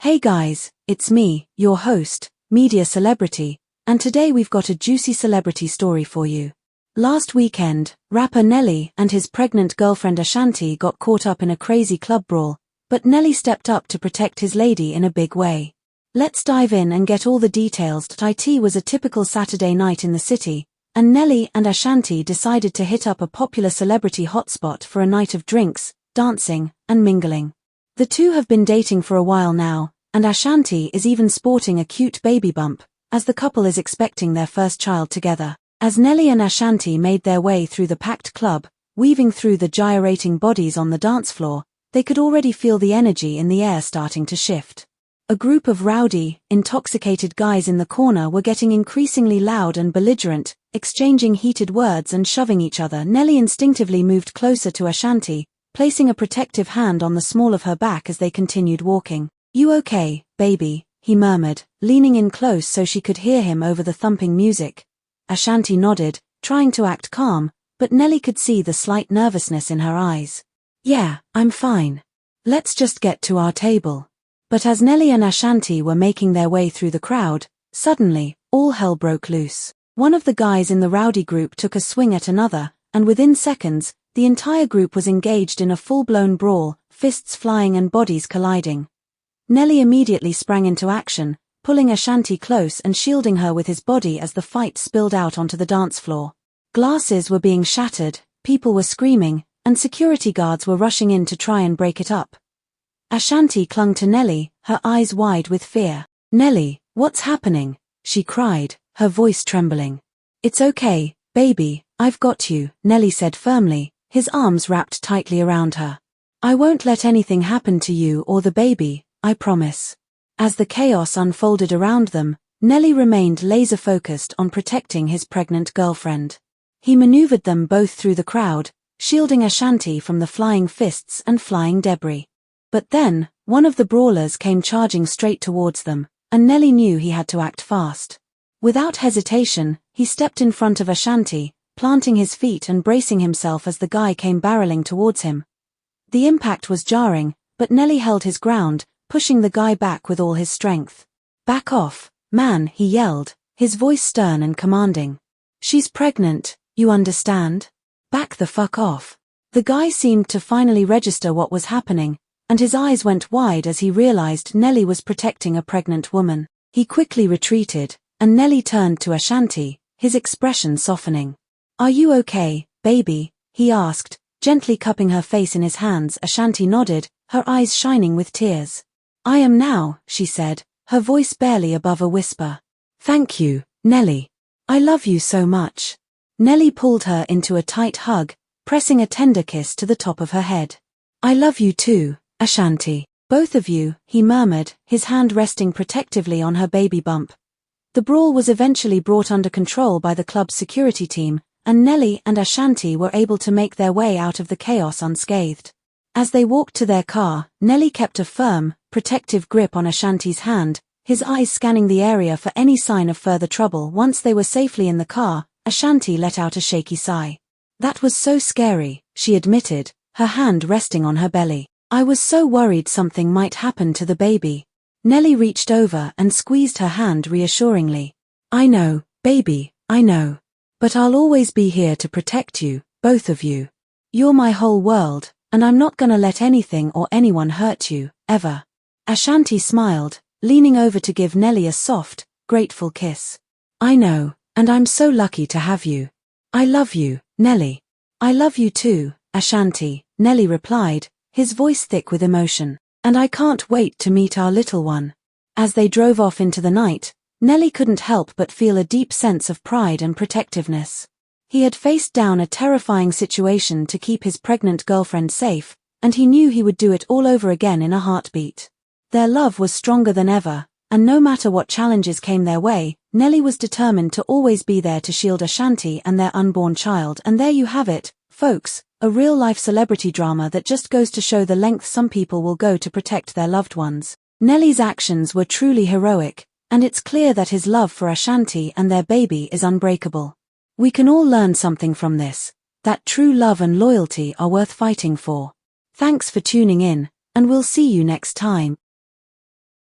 Hey guys, it's me, your host, media celebrity, and today we've got a juicy celebrity story for you. Last weekend, rapper Nelly and his pregnant girlfriend Ashanti got caught up in a crazy club brawl, but Nelly stepped up to protect his lady in a big way. Let's dive in and get all the details.It was a typical Saturday night in the city, and Nelly and Ashanti decided to hit up a popular celebrity hotspot for a night of drinks, dancing, and mingling. The two have been dating for a while now, and Ashanti is even sporting a cute baby bump, as the couple is expecting their first child together. As Nelly and Ashanti made their way through the packed club, weaving through the gyrating bodies on the dance floor, they could already feel the energy in the air starting to shift. A group of rowdy, intoxicated guys in the corner were getting increasingly loud and belligerent, exchanging heated words and shoving each other. Nelly instinctively moved closer to Ashanti, placing a protective hand on the small of her back as they continued walking. "You okay, baby?" he murmured, leaning in close so she could hear him over the thumping music. Ashanti nodded, trying to act calm, but Nelly could see the slight nervousness in her eyes. "Yeah, I'm fine. Let's just get to our table." But as Nelly and Ashanti were making their way through the crowd, suddenly, all hell broke loose. One of the guys in the rowdy group took a swing at another, and within seconds, the entire group was engaged in a full-blown brawl, fists flying and bodies colliding. Nelly immediately sprang into action, pulling Ashanti close and shielding her with his body as the fight spilled out onto the dance floor. Glasses were being shattered, people were screaming, and security guards were rushing in to try and break it up. Ashanti clung to Nelly, her eyes wide with fear. "Nelly, what's happening?" she cried, her voice trembling. "It's okay, baby, I've got you," Nelly said firmly, his arms wrapped tightly around her. "I won't let anything happen to you or the baby, I promise." As the chaos unfolded around them, Nelly remained laser-focused on protecting his pregnant girlfriend. He maneuvered them both through the crowd, shielding Ashanti from the flying fists and flying debris. But then, one of the brawlers came charging straight towards them, and Nelly knew he had to act fast. Without hesitation, he stepped in front of Ashanti, planting his feet and bracing himself as the guy came barreling towards him. The impact was jarring, but Nelly held his ground, pushing the guy back with all his strength. "Back off, man," he yelled, his voice stern and commanding. "She's pregnant, you understand? Back the fuck off." The guy seemed to finally register what was happening, and his eyes went wide as he realized Nelly was protecting a pregnant woman. He quickly retreated, and Nelly turned to Ashanti, his expression softening. "Are you okay, baby?" he asked, gently cupping her face in his hands. Ashanti nodded, her eyes shining with tears. "I am now," she said, her voice barely above a whisper. "Thank you, Nelly. I love you so much." Nelly pulled her into a tight hug, pressing a tender kiss to the top of her head. "I love you too, Ashanti. Both of you," he murmured, his hand resting protectively on her baby bump. The brawl was eventually brought under control by the club's security team, and Nelly and Ashanti were able to make their way out of the chaos unscathed. As they walked to their car, Nelly kept a firm, protective grip on Ashanti's hand, his eyes scanning the area for any sign of further trouble. Once they were safely in the car, Ashanti let out a shaky sigh. "That was so scary," she admitted, her hand resting on her belly. "I was so worried something might happen to the baby." Nelly reached over and squeezed her hand reassuringly. "I know, baby, I know. But I'll always be here to protect you, both of you. You're my whole world, and I'm not gonna let anything or anyone hurt you, ever." Ashanti smiled, leaning over to give Nelly a soft, grateful kiss. "I know, and I'm so lucky to have you. I love you, Nelly." "I love you too, Ashanti," Nelly replied, his voice thick with emotion. "And I can't wait to meet our little one." As they drove off into the night, Nelly couldn't help but feel a deep sense of pride and protectiveness. He had faced down a terrifying situation to keep his pregnant girlfriend safe, and he knew he would do it all over again in a heartbeat. Their love was stronger than ever, and no matter what challenges came their way, Nelly was determined to always be there to shield Ashanti and their unborn child. And there you have it, folks, a real-life celebrity drama that just goes to show the lengths some people will go to protect their loved ones. Nelly's actions were truly heroic, and it's clear that his love for Ashanti and their baby is unbreakable. We can all learn something from this, that true love and loyalty are worth fighting for. Thanks for tuning in, and we'll see you next time.